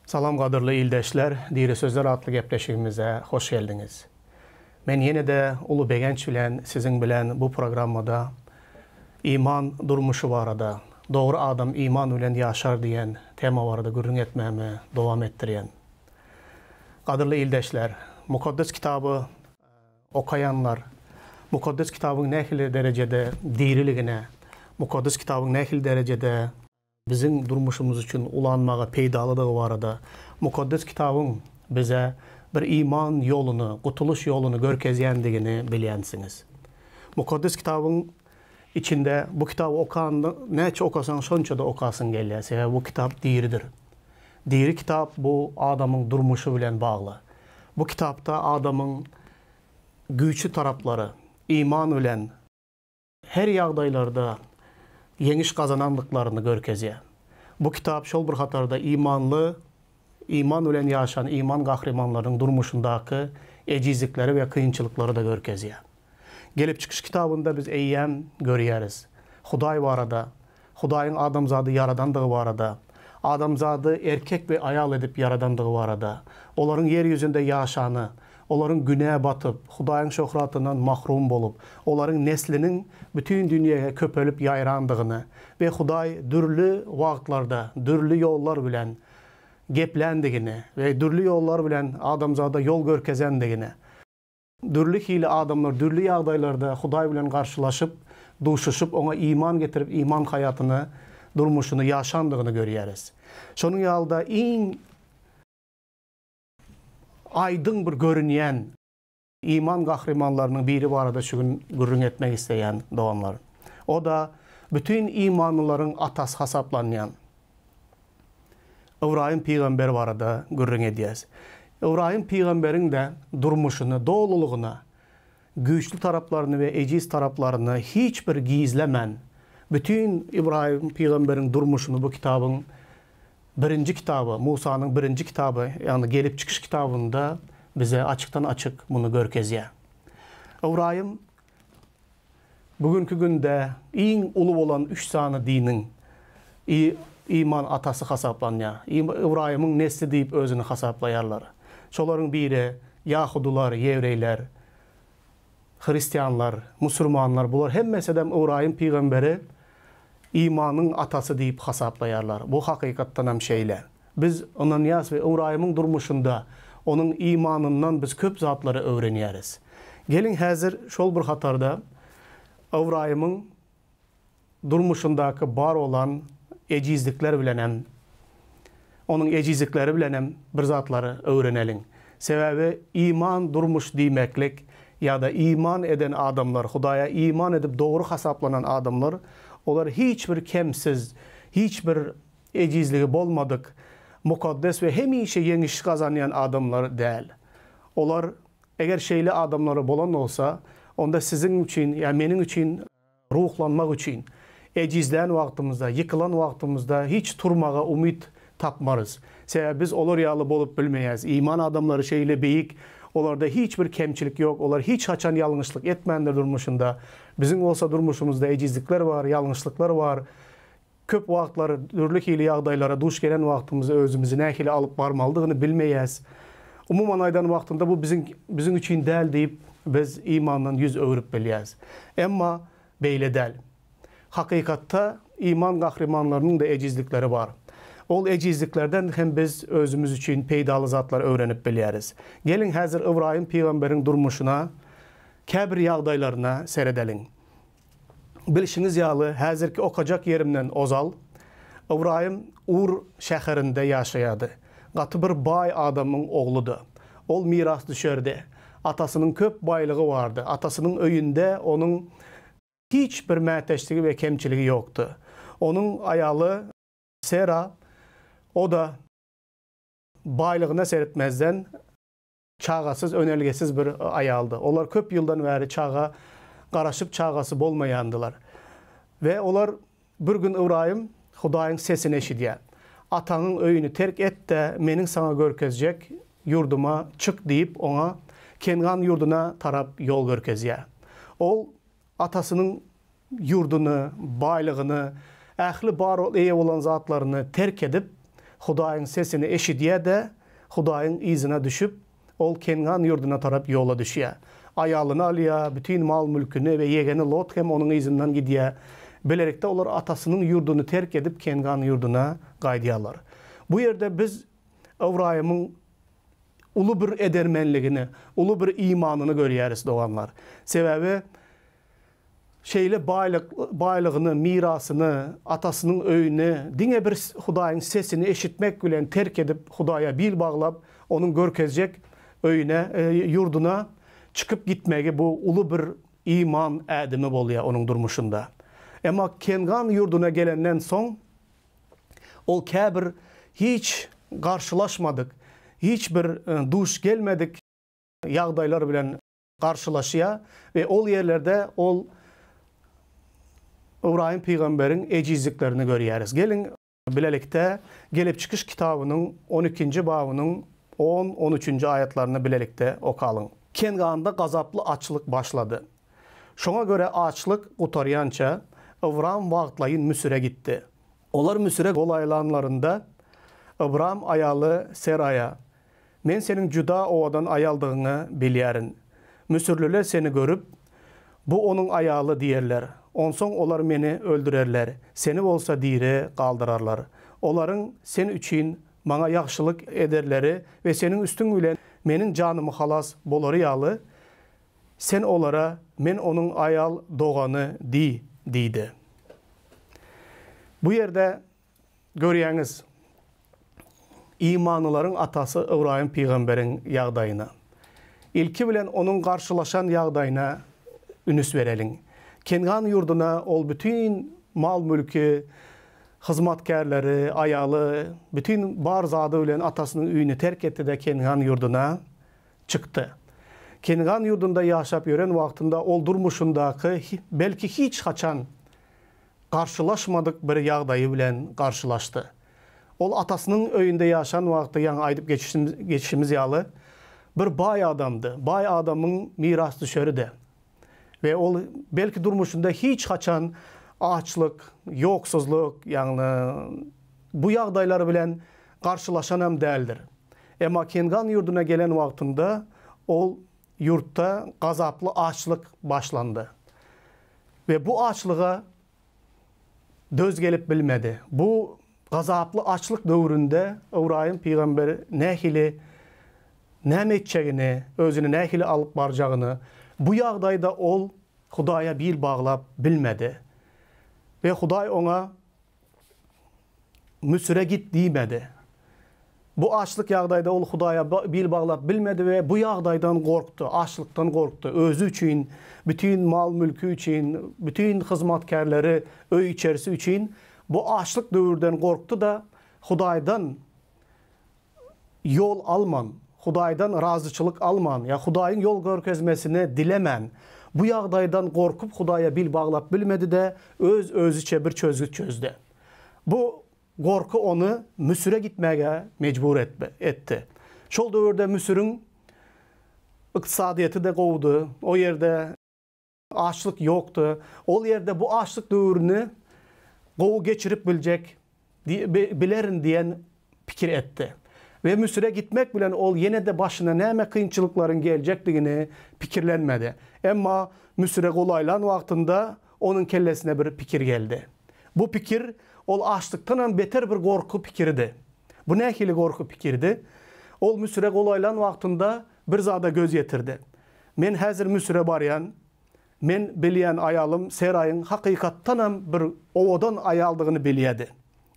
Salam qadırlı ildeşler, Diri Sözler adlı gepleşigimize hoş geldiniz. Men yine de Ulu Begenç bilen, sizin bilen bu programmada iman durmuşu barada, doğru adam iman bilen yaşar diyen tema barada gürrün etmemi devam ettiriyen. Qadırlı ildeşler, Mukaddes kitabı okayanlar, Mukaddes kitabın nehli derecede diriligine, Mukaddes kitabın nehli derecede bizim durmuşumuz için ulanmağa peydalıdığı varada, Mukaddes kitabın bize bir iman yolunu, qutuluş yolunu görkezyendigini bilyensiniz. Mukaddes kitabın içinde bu kitabı okanda, neçe okasan şonça da okasın geliyor. Bu kitap diridir. Diri kitap bu adamın durmuşu bilen bağlı. Bu kitapta adamın güçlü tarafları, iman bilen her yağdaylarda yeniş kazananlıklarını görkeziye. Bu kitap şol bir hatarda iman bilen yaşayan iman kahramanlarının durmuşundaki ecizlikleri ve kıyınçılıkları da görkeziye. Gelip çıkış kitabında biz eyyem görüyoruz. Huday var arada, Hudayın adamzadı yaradandığı var arada, adamzadı erkek ve ayal edip yaradandığı var arada, onların yeryüzünde yaşanı, onların güneye batıp, Hudayın şöhratından mahrum bolup, onların neslinin bütün dünyaya köpölüp yayrandığını ve Huday dürlü vaktlarda, dürlü yollar bilen geplendigini ve dürlü yollar bilen adamzada yol görkezendigini, dürlü hili adamlar, dürlü yağdaylarda Huday bilen karşılaşıp, duşuşup, ona iman getirip, iman hayatını, durmuşunu, yaşandığını görüyoruz. Şonun yalda en aydın bir görünyen iman kahramanlarının biri var da şu gün gürrün etmek isteyen doğanlar. O da bütün imanlıların atası hesaplanyan İbrahim peygamber var da gürrün ediyez. İbrahim peygamberin de durmuşunu, doğruluğunu, güçlü taraflarını ve eciz taraflarını hiçbir gizlemen, bütün İbrahim peygamberin durmuşunu bu kitabın birinci kitabı, Musa'nın birinci kitabı, yani gelip çıkış kitabında bize açıktan açık bunu görkeziye. İbrahim bugünkü günde en ulu olan 3 tane dinin iman atası hesaplanıyor. İbrahim'in nesli deyip özünü hesaplayarlar. Şoların biri Yahudular, Yevreyler, Hristiyanlar, Müslümanlar, bunlar hem mesela İbrahim peygamberi imanın atası deyip hesaplayarlar. Bu hakikatten hem şeyle. Biz Ananias ve İbrahim'in durmuşunda onun imanından biz köp zatları öğreniyoruz. Gelin hazır şol bir hatarda İbrahim'in durmuşundaki var olan ecizlikler bilenem, onun ecizlikleri bilenem bir zatları öğrenelim. Sebebi iman durmuş demeklik ya da iman eden adamlar, Hudaya iman edip doğru hesaplanan adamlar, onlar hiçbir kemsiz, hiçbir ecizliği bolmadık, mukaddes ve hemişe yeniş kazanyan adamlar değil. Onlar eğer şeyli adamları bolan olsa, onda sizin için, yani benim için, ruhlanmak için, ecizlen vaktimizde, yıkılan vaktimizde hiç turmağa umut tapmarız. Sebebi biz olur yalı bolup bilmeyiz. İman adamları şeyle beyik, onlarda hiçbir kemçilik yok. Onlar hiç haçan yanlışlık etmeyenler durmuşunda. Bizim olsa durmuşumuzda ecizlikler var, yanlışlıklar var. Köp vaktları, türlü hili yağdaylara duş gelen vaktimizde özümüzü ne hili alıp varmalığını bilmeyiz. Umuman aydan vaktinde bu bizim için değil deyip biz imandan yüz öğürüp biliyiz. Ama beyle değil. Hakikatta iman kahramanlarının da ecizlikleri var. O ecizliklerden hem biz özümüz için peydalı zatlar öğrenip biliyoruz. Gelin hazır İbrahim peygamberin durmuşuna, kabir yağdaylarına seyredelim. Bilişiniz yağlı, hazır ki okacak yerimden ozal, İbrahim Ur şehirinde yaşayadı. Katı bir bay adamın oğludu. Ol miras düşerdi. Atasının köp baylığı vardı. Atasının öyünde onun hiçbir məteşliği ve kemçiliği yoktu. Onun ayalı Sera, o da baylığına seyretmezden çağasız, önergesiz bir ayaldı. Onlar köp yıldan beri çağa qaraşıp çağası bolmayandılar. Ve onlar bir gün İbrahim Hudayın sesini eşidiye. Atanın öyünü terk et de menin sana görkezecek yurduma çık deyip ona Kengan yurduna tarap yol görkeziye. Ol atasının yurdunu, baylığını, ähli bar olan zatlarını terk edip Hudaýyň sesini eşidýär de Hudaýyň izine düşüp ol Kengan ýurduna tarap yola düşýär. Aýalyny alýar, bütün mal mülküni we ýegeni Lot hem onuň izinden gidýär. Belerikde olar atasynyň ýurduny terk edip Kengan ýurduna gaýdýarlar. Bu ýerde biz Ibrahim'in ulu bir edermenligini, ulu bir imanını görýäris doganlar. Sebebi şeýle baýlygyny, mirasyny, atasynyň öýüni, diňe bir Hudaýyň sesini eşitmek bilen terk edip Hudaýa bil baglap, onuň görkezjek öýüne, ýurduna çıkıp gitmegi bu ulu bir iman ädimi bolýar onuň durmuşunda. Emma Kengan ýurduna gelenden soň ol käbir hiç garşylaşmadyk, hiç bir duş gelmedik ýagdaýlar bilen garşylaşýar we ol ýerlerde ol Ibrahim peýgamberiň ejizliklerini görýäris. Gelin bilelikde Gelip çıkış kitabynyň 12-nji babynyň 10-13-nji ayatlaryny bilelikde okalyň. Kenganda gazaply açlyk başlady. Şoňa göre açlyk gutarýança Ibrahim wagtlaýyn Müsire gitdi. Olar Müsire golaýlanlarynda Ibrahim ayalı Seraya, men senin juda owadan ayaldygyny bilýärin. Müsürlüler seni görüp, bu onun ayalı diýerler. Onsoň olar meni öldürerler. Seni bolsa diri galdyrarlar. Olaryň sen üçin maňa ýagşylyk ederleri ve senin üstüň bilen menin janymy halas bolary ýaly. Sen olara men onun ayal dogany diýdi. Bu ýerde görýäňiz imanlıların atası Ibrahim peýgamberiň ýagdaýyna. İlki bilen onun garşylaşan ýagdaýyna ünüs bereliň. Kengan ýurduna ol bütün mal mülki, hyzmatkarlary, ayaly, bütün bar zady bilen atasynyň üýüni terk etdi de Kengan ýurduna çykdy. Kengan ýurdunda ýaşap ýören wagtynda ol durmuşundaky belki hiç haçan garşylaşmadyk bir ýagdaýy bilen garşylaşdy. Ol atasynyň öýünde ýaşan wagty ýa aýdyp geçişimiz ýaly bir baý adamdy. Baý adamyň miras düşeri de. Ve ol belki durmuşunda hiç haçan açlyk, ýoksuzluk, ýagny bu ýagdaýlar bilen garşylaşan hem däldir. Emma Kengan ýurduna gelen wagtynda ol ýurtda gazaply açlyk başlandy. Ve bu açlyga döz gelip bilmedi. Bu gazaplı açlık dövründe Ibrahim peýgamber nähili näme etjegini, özüni nähili alıp barjagyny, bu ýagdaýda ol Hudaýa bil baglap bilmedi. Ve Hudaý ona Müsire git diýmedi. Bu açlık ýagdaýda ol Hudaýa bil baglap bilmedi ve bu ýagdaýdan gorkdy, açlykdan gorkdy. Özü üçin, bütün mal mülkü üçin, bütün hyzmatkarlary, öý içerisi üçin bu açlık döwürden gorkdy da Hudaýdan yol alman, Hudaýdan razyçylyk alman, ya Hudaýyň yol görkezmesini dilemen. Bu ýagdaýdan gorkup Hudaýa bil baglap bilmedi de özüçe bir çözgüt çözdü. Bu gorku onu Müsire gitmege mecbur etdi. Şol döwürde Müsürüň ykdysadyety da gowdy. O ýerde açlyk ýokdy. Ol ýerde bu açlyk döwrüni gowu geçirip bilerin diyen pikir etti. Ve Müsire gitmek bilen ol yine de başına näme kıyınçılıkların gelecekdigini pikirlenmedi. Emma Müsire golaýlan wagtynda onun kellesine bir pikir geldi. Bu pikir ol açlıktan beter bir gorku pikirdi. Bu nähili gorku pikirdi? Ol Müsire golaýlan wagtynda bir zada göz yetirdi. Men häzir Müsire barýan, men bilýän ayalym Seraýyň hakykatdan bir owadan ayaldygyny bilýärdi.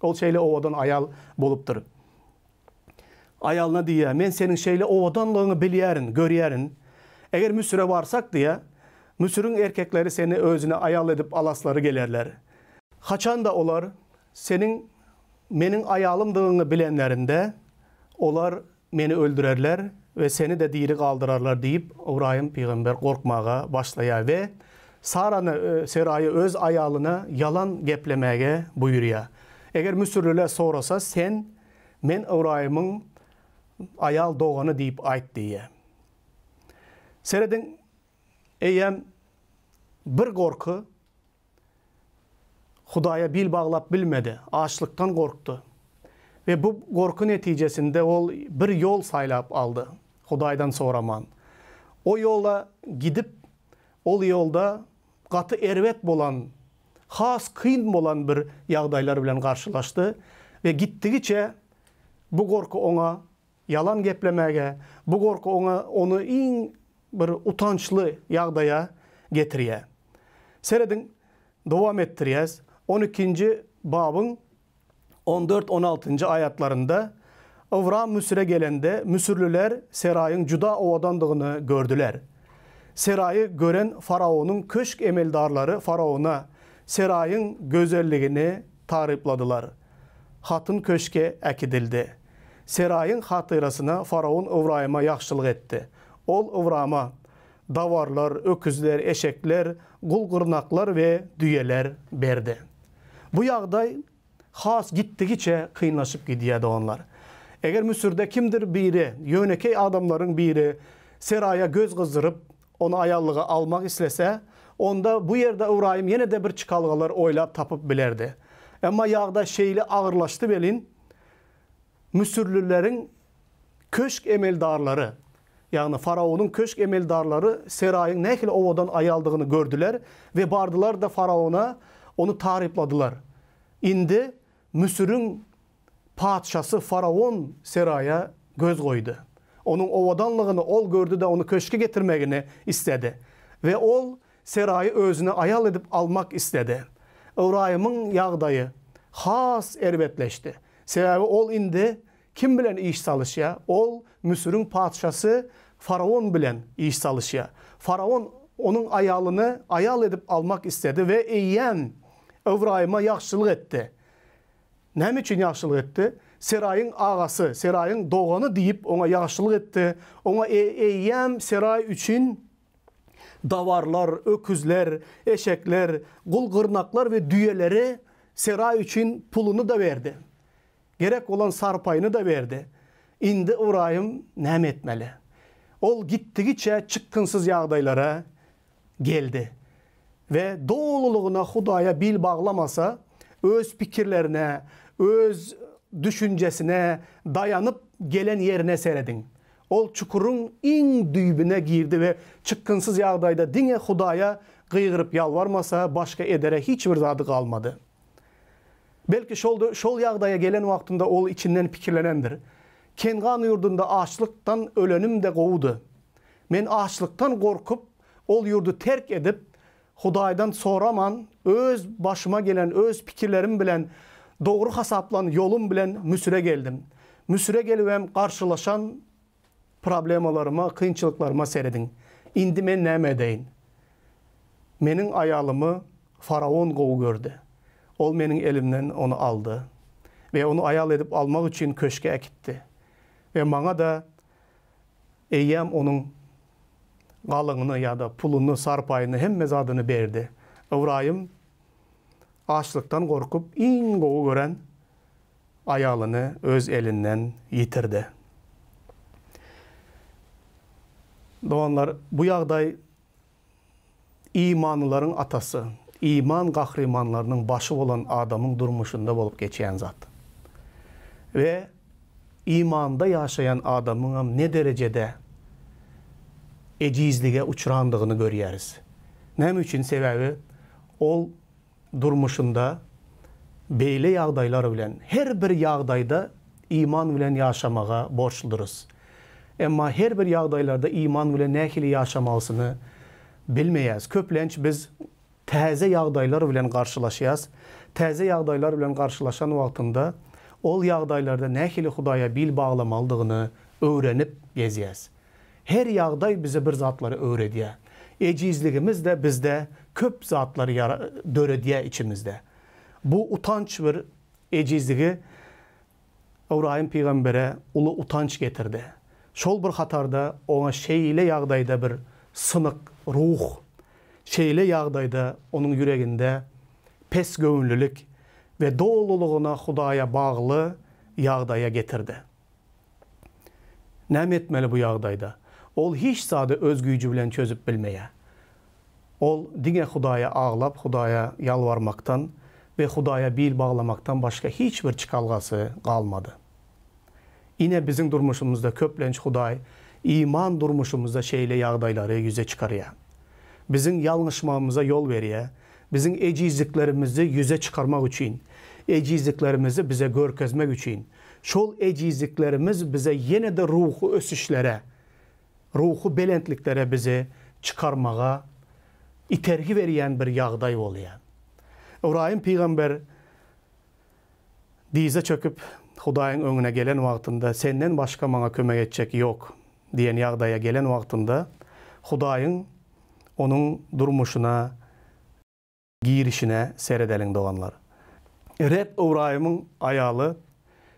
Ol şeýle owadan ayal bolupdyr. Ayalına diýär, men senin şeýle owadanlygyny bilýärin, görýärin. Eger Müsire barsak diýär, Müsürüň erkekleri seni özüne ayal edip alaslary gelerler. Haçan da olar senin menin ayalımdygyny bilenlerinde olar meni öldürerler ve seni de diri kaldırarlar diýip Ibrahim peýgamber gorkmaga başlaýar ve Seraýy öz ayalyna yalan geplemege buyurýar. Eger Müsürlüler sorasa sen men Ibrahimyň ayal dogany diýip aýt diýär. Seredin eýem bir gorku Hudaýa bil baglap bilmedi, açlyktan gorkdy. Ve bu korku neticesinde ol bir yol saylap aldı. Hudaydan soraman. O yola gidip ol yolda katı ervet bolan, has kıyın bolan bir yağdaylar bilen karşılaştı. Ve gittigiçe bu korku ona yalan geplemege, bu korku onu in bir utançlı yağdaya getiriye. Seredin devam ettiriyez. 12. babın 14-16. ayatlarında Avram Müsir'e gelende Müsürlüler Seray'ın Cuda ovadandığını gördüler. Seray'ı gören Faraon'un köşk emeldarları Faraon'a Seray'ın güzelliğini taripladılar. Hatın köşke ekidildi. Seray'ın hatırasına Faraon Avram'a yaxşılık etti. Ol Avram'a davarlar, öküzler, eşekler, gulgırnaklar ve düyeler berdi. Bu yağday has gittigiçe kıyınlaşıp gidiyordu onlar. Eğer Müsür'de kimdir biri, yönekey adamların biri Seray'a göz kızdırıp onu ayallığa almak istese, onda bu yerde Avram yine de bir çıkalgalar oylap tapıp bilerdi. Ama yağda şeyli ağırlaştı belin, Müsürlülerin köşk emeldarları, yani Faraon'un köşk emeldarları Seray'ın nekil ovadan ayaldığını gördüler ve bardılar da Faraon'a onu taripladılar. İndi Müsür'ün padişası Faraon Seray'a göz koydu. Onun ovadanlığını ol gördü de onu köşke getirmegini istedi. Ve ol Seray'ı özüne ayal edip almak istedi. Avram'ın yağdayı has ervetleşti. Sebebi ol indi kim bilen iş salışya? Ol Müsür'ün padişası Faraon bilen iş salışya. Faraon onun ayalını ayal edip almak istedi ve eyyem Avram'a yaxşılık etti. Ne için yaxşılık etti? Seray'ın ağası, Seray'ın doğanı deyip ona yaxşılık etti. Ona eyyem Seray için davarlar, öküzler, eşekler, gulgırnaklar ve düyeleri Seray için pulunu da verdi. Gerek olan sarpayını da verdi. İndi Avram ne etmeli? Ol gittigiçe çıkkınsız yağdaylara geldi. Ve doğruluğuna Hudaya bil bağlamasa, öz fikirlerine, öz düşüncesine dayanıp gelen yerine seyredin. Ol çukurun in düğbüne girdi ve çıkkınsız yağdayda dine Hudaya kıygırıp yalvarmasa başka edere hiçbir zadı kalmadı. Belki şol yağdaya gelen vaktinde ol içinden fikirlenendir. Kengan yurdunda açlıktan ölenim de kovdu. Men açlıktan korkup ol yurdu terk edip Hudaydan soraman öz başıma gelen öz fikirlerim bilen doğru hasaplan yolum bilen Müsür'e geldim. Müsür'e gelivem karşılaşan problemalarıma, kıyınçılıklarıma seyredin. İndi men ne edeyin? Menin ayalımı Faraon kovu gördü. Ol menin elimden onu aldı. Ve onu ayal edip almak için köşke ekitti. Ve bana da eyyem onun kalınını ya da pulunu, sarpayını hem mezadını verdi. Avram açlıktan korkup in kovu gören ayalını öz elinden yitirdi. Doğanlar bu yağday imanlıların atası, iman kahramanlarının başı olan adamın durmuşunda bolup geçen zat. Ve imanda yaşayan adamın ne derecede ecizliğe uçurandığını görüyoruz. Ne için sebebi? Ol durmuşunda beyle yağdaylar bilen, her bir yağdayda iman bilen yaşamağa borçluduruz. Ama her bir yağdaylarda iman bilen nekili yaşamalısını bilmeyiz. Köplenç biz təze yağdaylar bilen karşılaşıyız. Təze yağdaylar bilen karşılaşan vaktinde ol yağdaylarda nekili Hudaya bil bağlamaldığını öğrenip geziyiz. Her yağday bize bir zatları öğrediyor. Ecizliğimiz de bizde köp zatları dörediyor içimizde. Bu utanç bir ecizliği Avram Peygamber'e ulu utanç getirdi. Şol bir hatarda ona şeyle yağdayda bir sınık ruh, şeyle yağdayda onun yüreğinde pes gönüllülük ve doğruluğuna Hudaya bağlı yağdaya getirdi. Ne etmeli bu yağdayda? Ol hiç sade öz gücü bilen çözüp bilmeye. Ol dine Hudaya ağlap, Hudaya yalvarmaktan ve Hudaya bil bağlamaktan başka hiçbir çıkalgası kalmadı. Yine bizim durmuşumuzda köplenç Huday iman durmuşumuzda şeyle yağdayları yüze çıkarıyor. Bizim yanlışmamıza yol veriyor. Bizim ecizliklerimizi yüze çıkarmak için, ecizliklerimizi bize görkezmek için, şol ecizliklerimiz bize yine de ruhu ösüşlere, ruhu belentliklere bizi çıkarmağa itergi veriyen bir yağday oluyor. İbrahim peygamber dize çöküp Hudayın önüne gelen vaktinde senden başka bana kömek edecek yok diyen yağdaya gelen vaktinde Hudayın onun durmuşuna, girişine seyredelim doğanlar. Reb İbrahim'in ayalı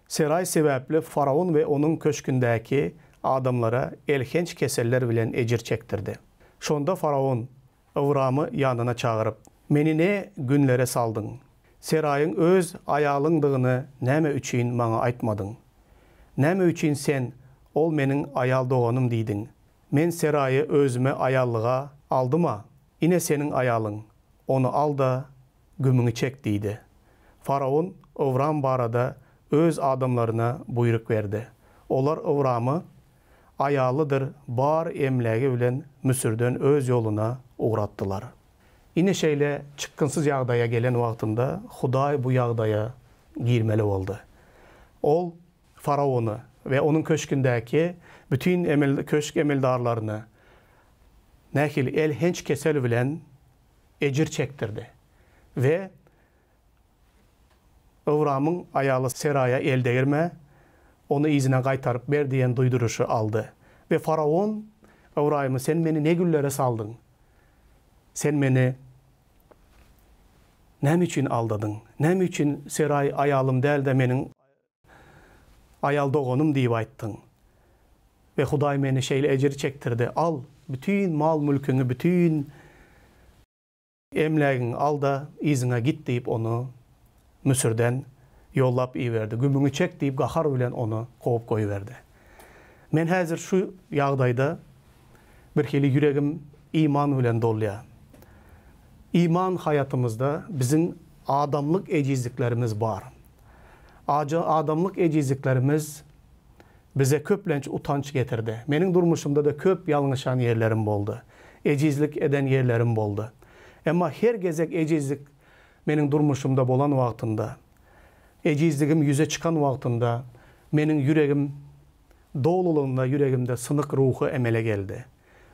seray sebepli Faraon ve onun köşkündeki adamlara elhenç keseller bilen ecir çektirdi. Şonda Faraon İbrahim'i yanına çağırıp "Meni ne günlere saldın? Serayın öz ayalındığını näme üçün bana aytmadın? Näme üçün sen ol menin ayal doğanım diydin? Men serayı özüme ayallığa aldıma? Ine senin ayalın. Onu al da gümünü çek" deydi. Faraon İbrahim barada öz adamlarına buyruk verdi. Olar İbrahim'i ayalıdır bar emlegi bilen Müsür'den öz yoluna uğrattılar. Yine şeyle çıkkınsız yağdaya gelen vaktinde Huday bu yağdaya girmeli oldu. Ol Faraon'u ve onun köşkündeki bütün köşk emeldarlarını nekil elhenç kesel bilen ecir çektirdi. Ve İbrahim'in ayalı seraya el değirme, onu izine kaytarıp ver diyen duyduruşu aldı. Ve Faraon İbrahim'e sen beni ne güllere saldın? Sen beni ne için aldadın? Ne için seray ayalım değil de benim ayal doğanım deyip ayttın? Ve Huday beni şeyle ecir çektirdi. Al bütün mal mülkünü, bütün emleğini al da izine git deyip onu Mısır'dan yollap iyi verdi. Gümünü çek deyip gahar bilen onu kovup koyuverdi. Men hazır şu yağdayda bir kili yüreğim iman bilen doluyor. İman hayatımızda bizim adamlık ecizliklerimiz var. Adamlık ecizliklerimiz bize köplenç utanç getirdi. Benim durmuşumda da köp yanlışan yerlerim oldu. Ecizlik eden yerlerim oldu. Ama her gezek ecizlik benim durmuşumda bolan vaktinde, ecizliğim yüze çıkan vaktinde, benim yüreğim doğruluğunda, yüreğimde sınık ruhu emele geldi.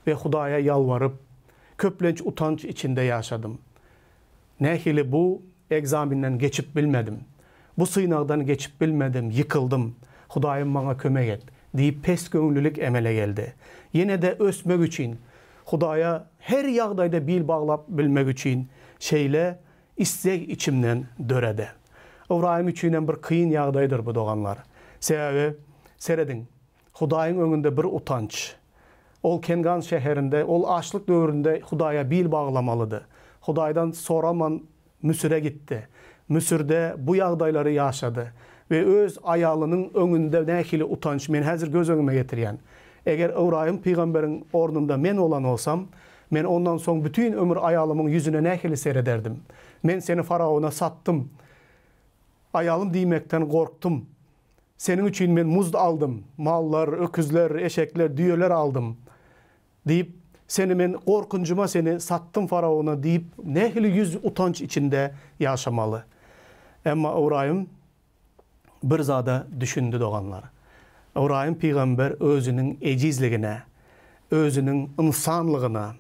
Ve Hudaya yalvarıp, köplenç utanç içinde yaşadım. Nehili bu egzaminden geçip bilmedim. Bu sınavdan geçip bilmedim, yıkıldım. Hudayım bana kömek et deyip pes gönüllülük emele geldi. Yine de ösmek için, Hudaya her yağdayda bil bağlap bilmek için şeyle istek içimden dörede. İbrahim için bir kıyın yağdaydır bu doğanlar. Sebebi seyredin, Hudayın önünde bir utanç. Ol Kengan şehrinde, ol açlık dövründe Hudaya bil bağlamalıdı. Hudaydan soraman Müsür'e gitti. Müsür'de bu yağdayları yaşadı. Ve öz ayalının önünde nekili utanç, men hazır göz önüme getiriyen. Eğer İbrahim peygamberin ornunda men olan olsam, men ondan son bütün ömür ayalımın yüzüne nekili seyrederdim. Men seni Faraon'a sattım. Ayalım diymekten korktum. Senin için men muz aldım. Mallar, öküzler, eşekler, düğeler aldım. Deyip seni men korkuncuma seni sattım Faraon'a deyip nekili yüz utanç içinde yaşamalı. Ama İbrahim bir zada düşündü doğanlar. İbrahim peygamber özünün ecizliğine, özünün insanlığına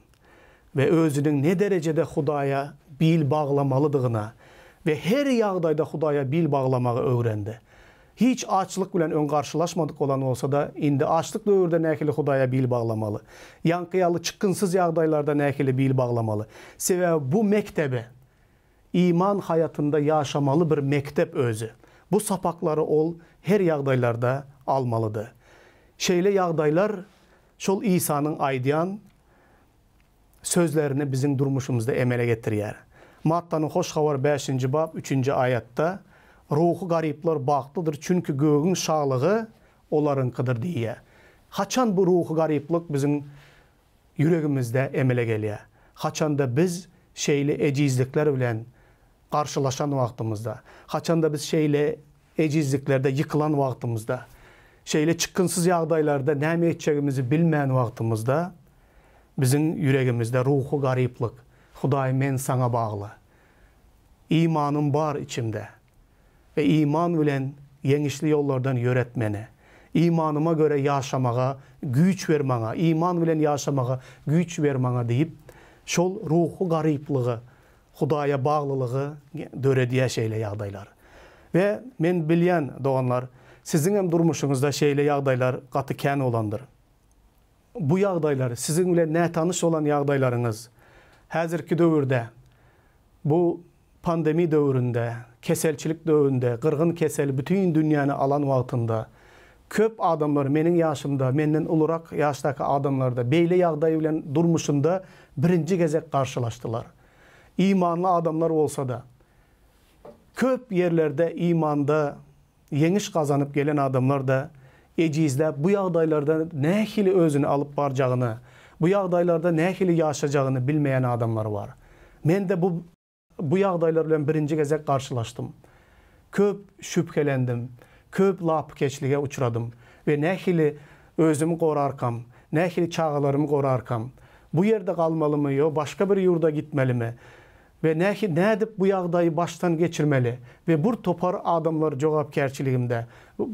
ve özünün ne derecede Hudaya bil bağlamalıdığına ve her yağdayda Hudaya bil bağlamağı öğrendi. Hiç açlık bilen ön karşılaşmadık olan olsa da indi açlık dövrde nekili Hudaya bil bağlamalı. Yankıyalı çıkınsız yağdaylarda nekili bil bağlamalı. Sebebi bu mektebe iman hayatında yaşamalı bir mektep özü. Bu sapakları ol her yağdaylarda almalıdır. Şeyle yağdaylar şol İsa'nın aydiyan sözlerini bizim durmuşumuzda emele getiriyor. Matta'nın hoş havar 5. bab 3. ayette ruhu garipler bağlıdır çünkü göğün şağlığı onlarınkidir diye. Haçan bu ruhu gariplik bizim yüreğimizde emele geliyor. Haçan da biz şeyle ecizlikler bilen karşılaşan vaxtımızda, haçanda biz şeyle ecizliklerde yıkılan vaxtımızda, şeyle çıkınsız yağdaylarda näme etçegimizi bilmeyen vaxtımızda, bizim yüreğimizde ruhu gariplik, Hudaý men sana bağlı. İmanım var içimde. Ve iman bilen yeňişli yollardan yöretmeni, imanıma göre yaşamağa güç vermağa, iman bilen yaşamağa güç vermağa deyip, şol ruhu garipliği, Hudaýa bağlılığı dörediye şeyle yağdaylar. Ve men bilýän doganlar, sizin hem durmuşunuzda şeyle yağdaylar katı kän olandır. Bu yağdaylar, sizin bilen ne tanış olan yağdaylarınız, häzirki döwürde, bu pandemi döwüründe, keselçilik döwüründe, gırgın kesel bütün dünyanı alan wagtynda, köp adamlar menin yaşımda, menden ulurak yaşdaki adamlarda, beýle yağday bilen durmuşunda birinci gezek karşılaştılar. İmanlı adamlar olsa da, köp yerlerde imanda yeňiş kazanıp gelen adamlar da ecizle bu yağdaylarda nähili özünü alıp barjağını, bu yağdaylarda nähili yaşayacağını bilmeyen adamlar var. Men de bu yağdaylar bilen birinci gezek karşılaştım. Köp şüphelendim, köp lapkeçlige uçradım ve nähili özümü gorarkam, nähili çağalarımı gorarkam, bu yerde kalmalı mı yo, başka bir yurda gitmeli mi? Ve nädip bu yağdayı baştan geçirmeli? Ve bu topar adamlar jogapkärçiligimde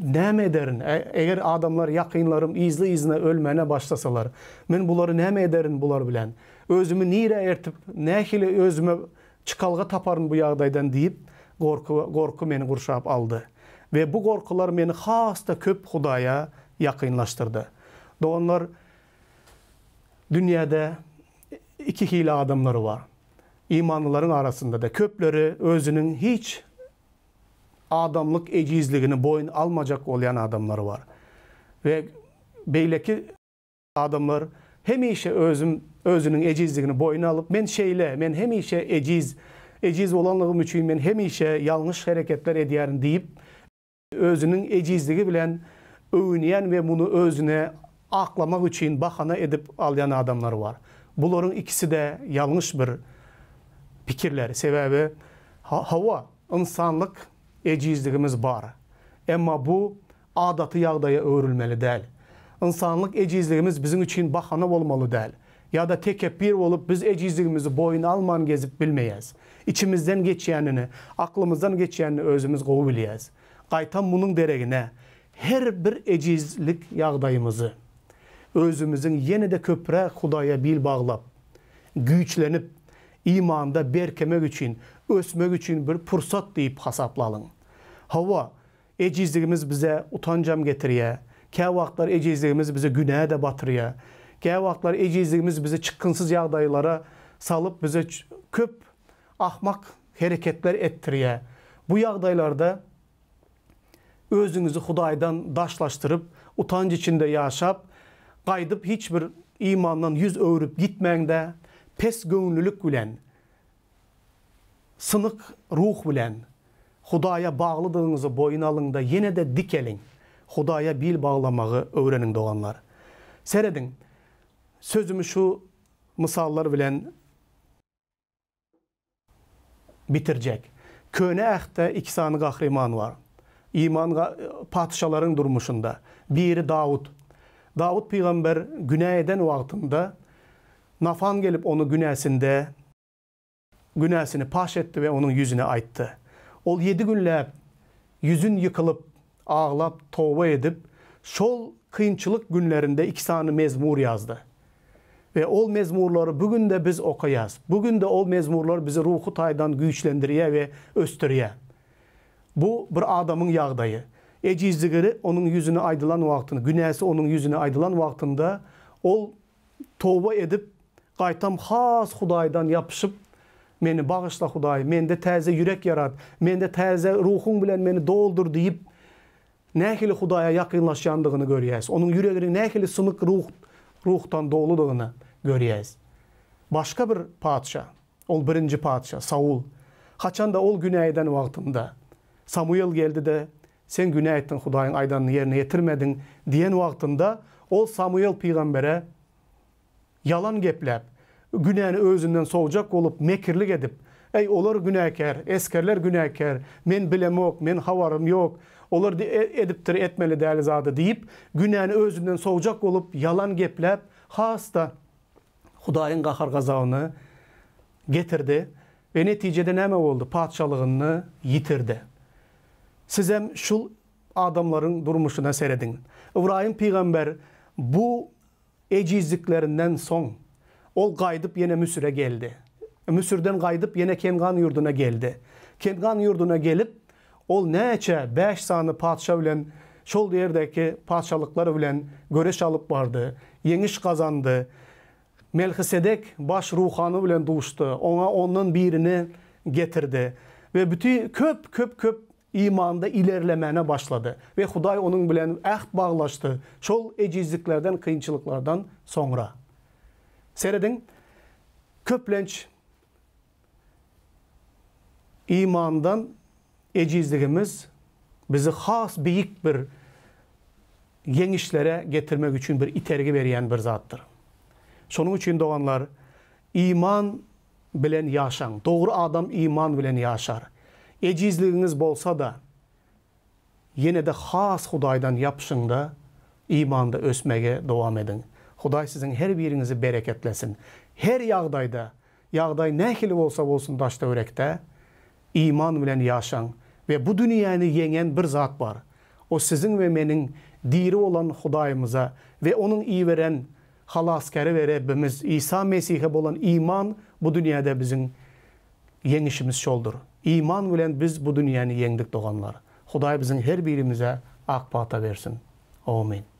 näme ederin? Eger adamlar yakınlarım izine ölmene başlasalar, men bulary näme ederin bular bilen? Özümü nire ertip, nähili özüme çıkalga taparın bu yağdaydan deyip, gorku meni gurşap aldı. Ve bu gorkular meni hasta köp Hudaýa yakınlaştırdı. Doganlar, dünyada iki hili adamları var. İmanlıların arasında da köpleri özünün hiç adamlık ecizligini boyun almayacak olan adamları var. Ve beyleki adamlar hemişe özünün ecizligini boyuna alıp men hemişe eciz olanlığım üçün men hemişe yanlış hareketler edýärin deyip özünün ecizligi bilen övünýän ve bunu özüne aklamak üçün bahana edip alyan adamlar var. Buların ikisi de yanlış bir pikirler. Sebebi hava, insanlık ecizligimiz var. Ama bu adatı yağdaya öğrülmeli değil. İnsanlık ecizligimiz bizim için bahana olmalı değil. Ya da tekebbir olup biz ecizligimizi boyuna alman gezip bilmeyiz. İçimizden geçýänini, aklımızdan geçýänini özümüz gowy bilýäs. Gaýtan bunun deregine her bir ecizlik yağdayımızı özümüzün yine de köprä Hudaýa bil bağlap, güýçlenip, imanda berkemek üçün, ösmek üçün bir pursat deyip hasaplalın. Hava, ecizligimiz bize utancam getiriye, kä wagtlar ecizligimiz bize günähe de batırıya, kä wagtlar ecizligimiz bize çıkınsız yağdaylara salıp bize köp ahmak hareketler ettiriye. Bu yağdaylarda özünüzü Hudaýdan daşlaştırıp, utanç içinde yaşap, qaydyp hiçbir imandan yüz öwürüp gitmäňde, pes göňlülük bilen, sınık ruh bilen, Hudaýa bağlılığınızı boyuna alın da yine de dikelin. Hudaýa bil bağlamağı öğrenin doganlar. Seredin, sözümü şu misallar bilen bitirjek. Köne ähte iki sany gahryman var. İman padşaların durmuşunda. Biri Davud. Davud peygamber günah eden wagtynda Nafan gelip onu günäsini paş etti ve onun yüzüne ayttı. Ol 7 günläp yüzün yıkılıp, ağlap, towba edip, şol kıyınçılık günlerinde 2 sany mezmur yazdı. Ve ol mezmurları bugün de biz okuyaz. Bugün de ol mezmurlar bizi ruhu taydan güýçlendiriye ve östürüye. Bu bir adamın yağdayı. Ecizligiri onun yüzüne aydılan wagtynda, günäsi onun yüzüne aydılan wagtynda ol towba edip, gaýtam has Hudaýdan yapışıp, meni bağışla Hudaý, mende täze yürek yarat, mende täze ruhun bilen meni doldur deyip, nähili Hudaýa yakınlaşýandygyny görýäs. Onun yüregini nähili sınık ruhtan doludygyny görýäs. Başka bir padşa, ol birinci padşa, Saul. Haçanda ol günah eden wagtynda Samuel geldi de sen günah ettin, Hudaýyň aýdanyny ýerine ýetirmedin diýen wagtynda ol Samuel peýgambere yalan gepläp, günäni özünden sowjak bolup, mekirlik edip, Ey olar günahkar, eskerler günahkar, men bilemok, men havarım yok, olar ediptir etmeli däl zady deyip, günäni özünden soğujak olup, yalan geplep, hasta Hudaýyň gahar gazabyny getirdi ve neticede näme boldy? Padşalygyny yitirdi. Siz hem şul adamların durmuşuna seredin. İbrahim Peygamber bu ecizliklerinden soň ol gaýdyp yine Müsir'e geldi. Müsir'den gaýdyp yine Kengan yurduna geldi. Kengan yurduna gelip ol näçe 5 sany padşa bilen şol ýerdeki padşalyklary bilen göreş alyp bardy, yeňiş kazandı. Melkisedek baş ruhany bilen duştu. Ona ondan birini getirdi ve bütün köp imanda ilerlemene başladı ve Hudaý onun bilen ähd bağlaştı. Şol ecizliklerden, kıyınçılıklardan sonra. Seredin, köplenç imandan ecizligimiz bizi has büyük bir yeňişlere getirmek için bir itergi berýän bir zattır. Şonun için doğanlar, iman bilen yaşan. Doğru adam iman bilen yaşar. Ecizliğiniz bolsa da, yine de has Hudaýdan yapşın da, imanda ösmege devam edin. Hudaý sizin her birinizi bereketlesin. Her ýagdaýda, ýagdaý nähili bolsa bolsun daşta örekde, iman bilen yaşan. Ve bu dünýäni yeňen bir zat var. O sizin ve menin diri olan Hudaýymyza ve onun iyi veren halaskeri ve Rabbimiz İsa Mesih'e bolan iman bu dünyada bizim yeňişimiz şoldur. İman bilen biz bu dünýäni yeňdik doganlar. Hudaý bizim her birimize akbata versin. Amin.